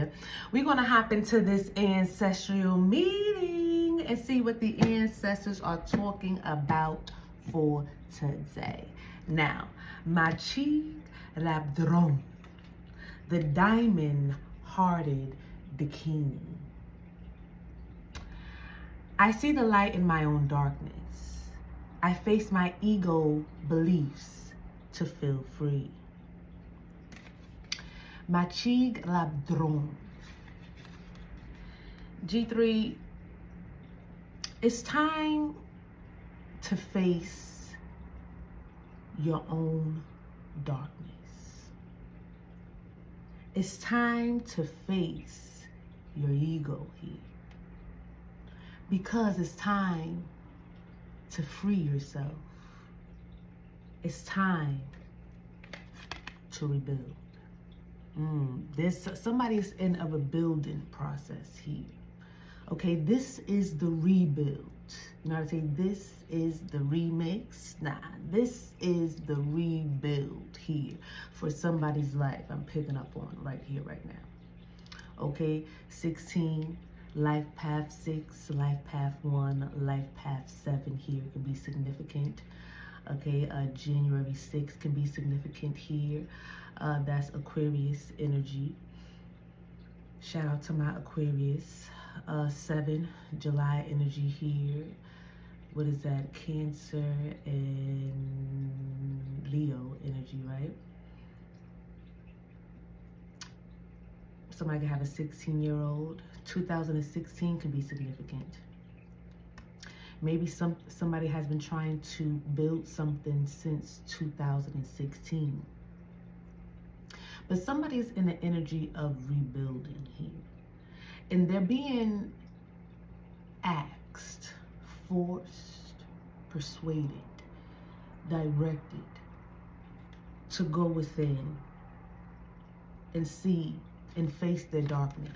here. We're going to hop into this ancestral meeting and see what the ancestors are talking about for today. Now, Machig Labdron, the diamond-hearted bikini. I see the light in my own darkness. I face my ego beliefs to feel free. Machig Labdron. G3, it's time to face your own darkness. It's time to face your ego here. Because it's time to free yourself. It's time to rebuild. Somebody's in a rebuilding process here. Okay, this is the rebuild. You know what I'm saying? This is the remix. Nah, this is the rebuild here for somebody's life. I'm picking up on right here, right now. Okay, 16, life path 6, life path 1, life path 7 here can be significant. Okay, January 6th can be significant here. That's Aquarius energy. Shout out to my Aquarius. 7, July energy here. What is that? Cancer and Leo energy, right? Somebody can have a 16-year-old. 2016 can be significant. Maybe somebody has been trying to build something since 2016. But somebody's in the energy of rebuilding here. And they're being asked, forced, persuaded, directed to go within and see and face their darkness.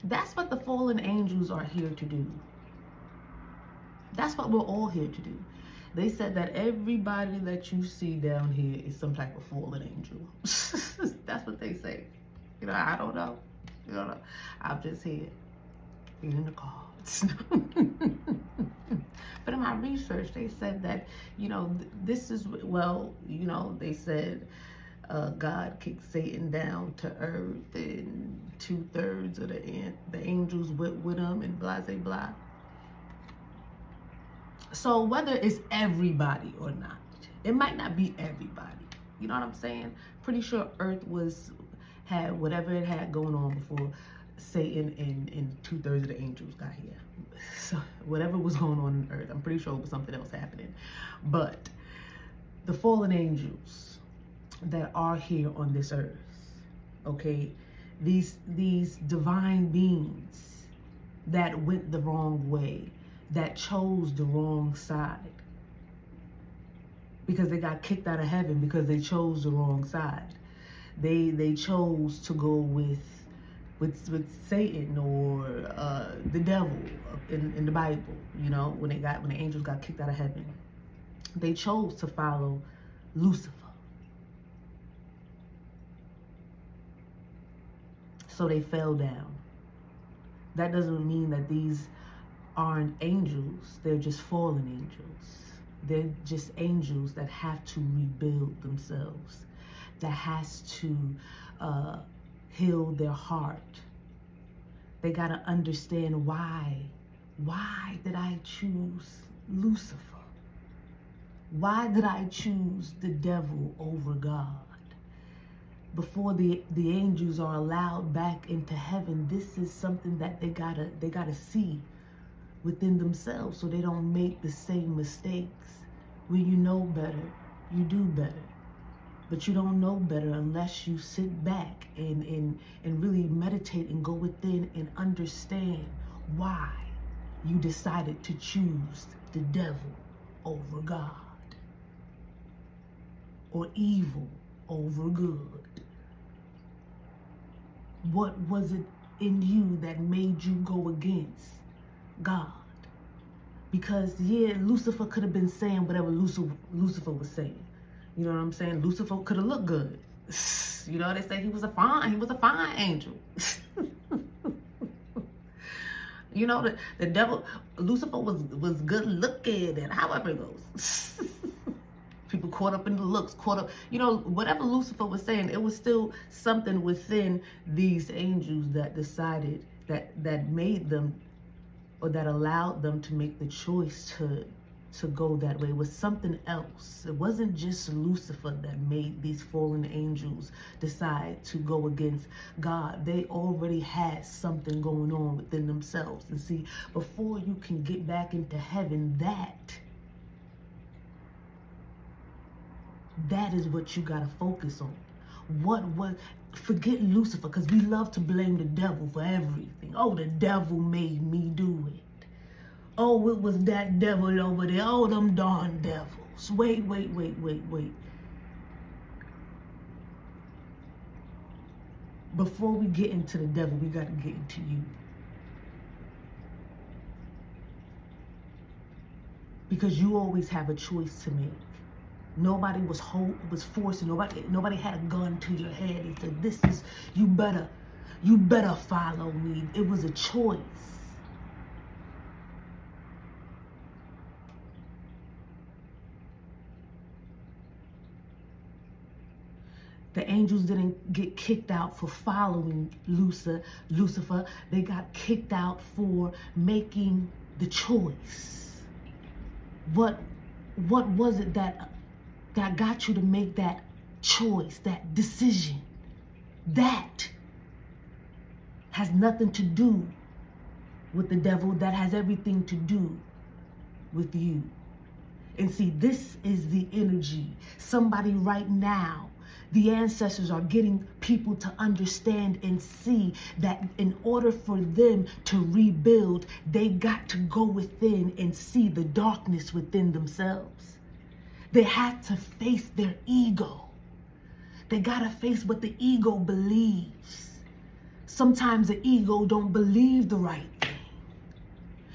That's what the fallen angels are here to do. That's what we're all here to do. They said that everybody that you see down here is some type of fallen angel. That's what they say. You know, I don't know. You know, I'm just here reading the cards. But in my research, they said that, you know, this is, well, you know, they said God kicked Satan down to earth and 2/3 of the angels with him and blah, blah, blah. So whether it's everybody or not, it might not be everybody. You know what I'm saying? Pretty sure Earth had whatever it had going on before Satan and 2/3 of the angels got here. So whatever was going on Earth, I'm pretty sure it was something else happening. But the fallen angels that are here on this earth, okay, these divine beings that went the wrong way, that chose the wrong side because they got kicked out of heaven because they chose the wrong side. They chose to go with Satan or the devil in the Bible. You know, when the angels got kicked out of heaven, they chose to follow Lucifer. So they fell down. That doesn't mean that these aren't angels. They're just fallen angels. They're just angels that have to rebuild themselves, that has to heal their heart. They got to understand why did I choose Lucifer? Why did I choose the devil over God? Before the angels are allowed back into heaven, this is something that they gotta see within themselves so they don't make the same mistakes. When you know better, you do better. But you don't know better unless you sit back and really meditate and go within and understand why you decided to choose the devil over God, or evil over good. What was it in you that made you go against God? Because yeah, Lucifer could have been saying whatever Lucifer was saying. You know what I'm saying? Lucifer could have looked good. You know, they say he was a fine angel. You know, the devil, Lucifer was good looking, and however it goes. People caught up in the looks, caught up, you know, whatever Lucifer was saying, it was still something within these angels that decided, that made them, or that allowed them to make the choice to go that way. It was something else. It wasn't just Lucifer that made these fallen angels decide to go against God. They already had something going on within themselves. And see, before you can get back into heaven, that is what you got to focus on. Forget Lucifer, because we love to blame the devil for everything. Oh, the devil made me do it. Oh, it was that devil over there. Oh, them darn devils. Wait. Before we get into the devil, we got to get into you. Because you always have a choice to make. Nobody was forcing, nobody had a gun to your head and said, this is, you better follow me. It was a choice. The angels didn't get kicked out for following Lucifer. They got kicked out for making the choice. What was it that got you to make that choice, that decision? That has nothing to do with the devil. That has everything to do with you. And see, this is the energy. Somebody right now, the ancestors are getting people to understand and see that in order for them to rebuild, they got to go within and see the darkness within themselves. They had to face their ego. They got to face what the ego believes. Sometimes the ego don't believe the right thing.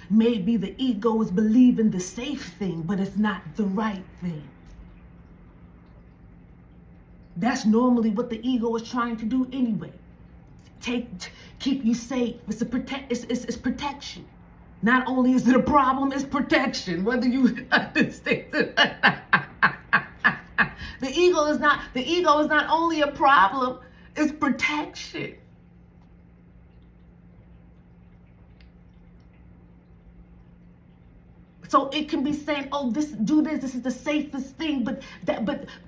Maybe the ego is believing the safe thing, but it's not the right thing. That's normally what the ego is trying to do anyway. Keep you safe. It's protection. Not only is it a problem, it's protection. Whether you understand it. The ego is not only a problem, it's protection. So it can be saying, oh, this is the safest thing, but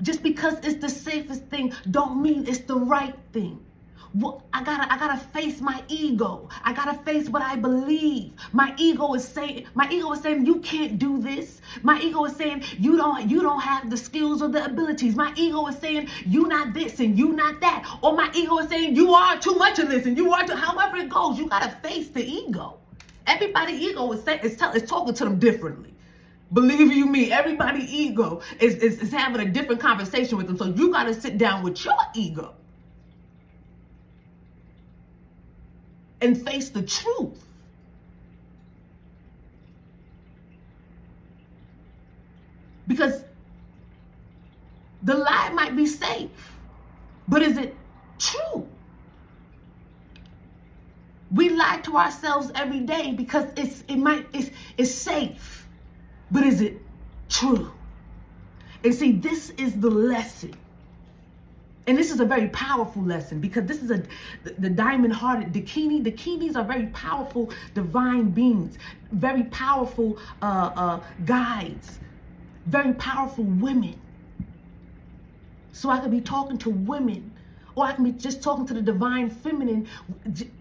just because it's the safest thing don't mean it's the right thing. Well, I gotta face my ego. I gotta face what I believe. My ego is saying you can't do this. My ego is saying you don't have the skills or the abilities. My ego is saying you not this and you not that. Or my ego is saying you are too much of this and you are too, however it goes, you gotta face the ego. Everybody's ego is talking to them differently. Believe you me, everybody's ego is having a different conversation with them. So you got to sit down with your ego and face the truth. Because the lie might be safe, but is it true? We lie to ourselves every day because it's safe, but is it true? And see, this is the lesson, and this is a very powerful lesson because this is the diamond-hearted Dakini. Dakinis are very powerful divine beings, very powerful guides, very powerful women. So I could be talking to women. Or I can be just talking to the divine feminine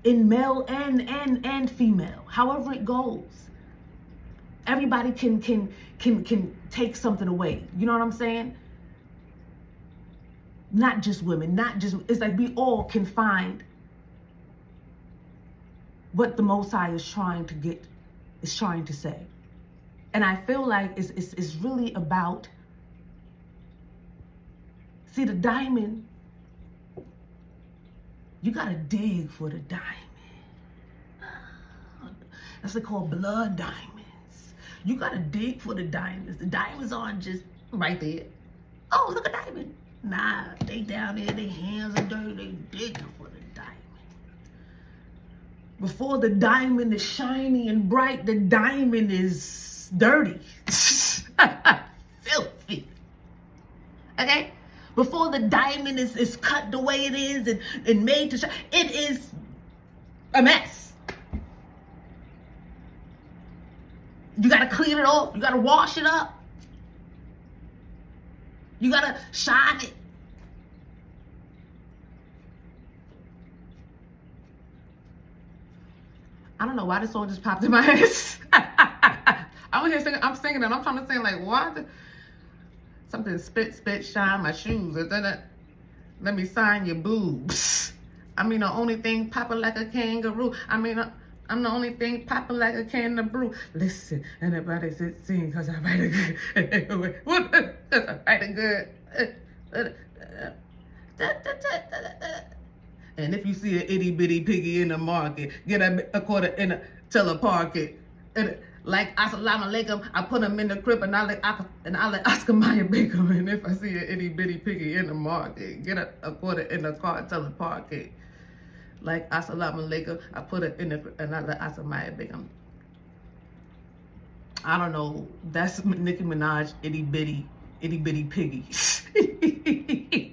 in male and female, however it goes. Everybody can take something away. You know what I'm saying? Not just women, it's like we all can find what the Most High is trying to say. And I feel like it's really about, see, the diamond, you gotta dig for the diamond. That's what they call blood diamonds. You gotta dig for the diamonds. The diamonds aren't just right there. Oh, look, a diamond. Nah, they down there, their hands are dirty, they digging for the diamond. Before the diamond is shiny and bright, the diamond is dirty. Filthy. Okay? Before the diamond is cut the way it is and made to shine, it is a mess. You gotta clean it off. You gotta wash it up. You gotta shine it. I don't know why this song just popped in my head. I'm here singing, I'm singing and I'm trying to sing like, what? Something spit, shine my shoes. Let me sign your boobs. I mean, the only thing popping like a kangaroo. I mean, I'm the only thing popping like a kangaroo. Listen, anybody sing, cause I write a good. Cause I write a good. And if you see an itty bitty piggy in the market, get a quarter in a till a park it. And like assalamu alaikum, I put them in the crib and I let Oscar Mayer bake them. And if I see an itty bitty piggy in the market, get a quarter in the car till the park it. Like assalamu alaikum, I put it in the crib and I let Oscar Mayer bake them. I don't know. That's Nicki Minaj, itty bitty piggy.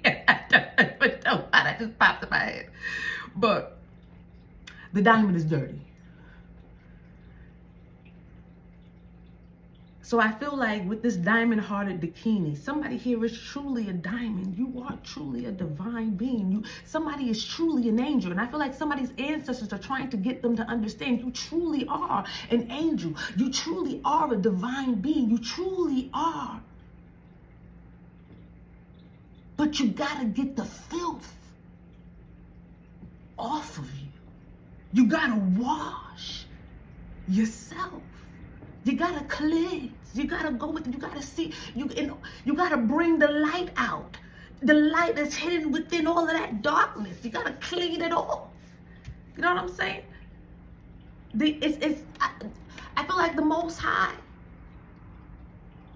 I don't know why that just popped in my head. But the diamond is dirty. So I feel like with this diamond-hearted bikini, somebody here is truly a diamond. You are truly a divine being. Somebody is truly an angel. And I feel like somebody's ancestors are trying to get them to understand you truly are an angel. You truly are a divine being. You truly are. But you gotta get the filth off of you. You gotta wash yourself. You gotta cleanse. You gotta go with it. You gotta see. You gotta bring the light out. The light is hidden within all of that darkness. You gotta clean it off. You know what I'm saying? I feel like the Most High,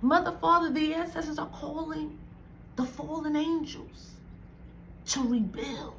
Mother, Father, the ancestors are calling the fallen angels to rebuild.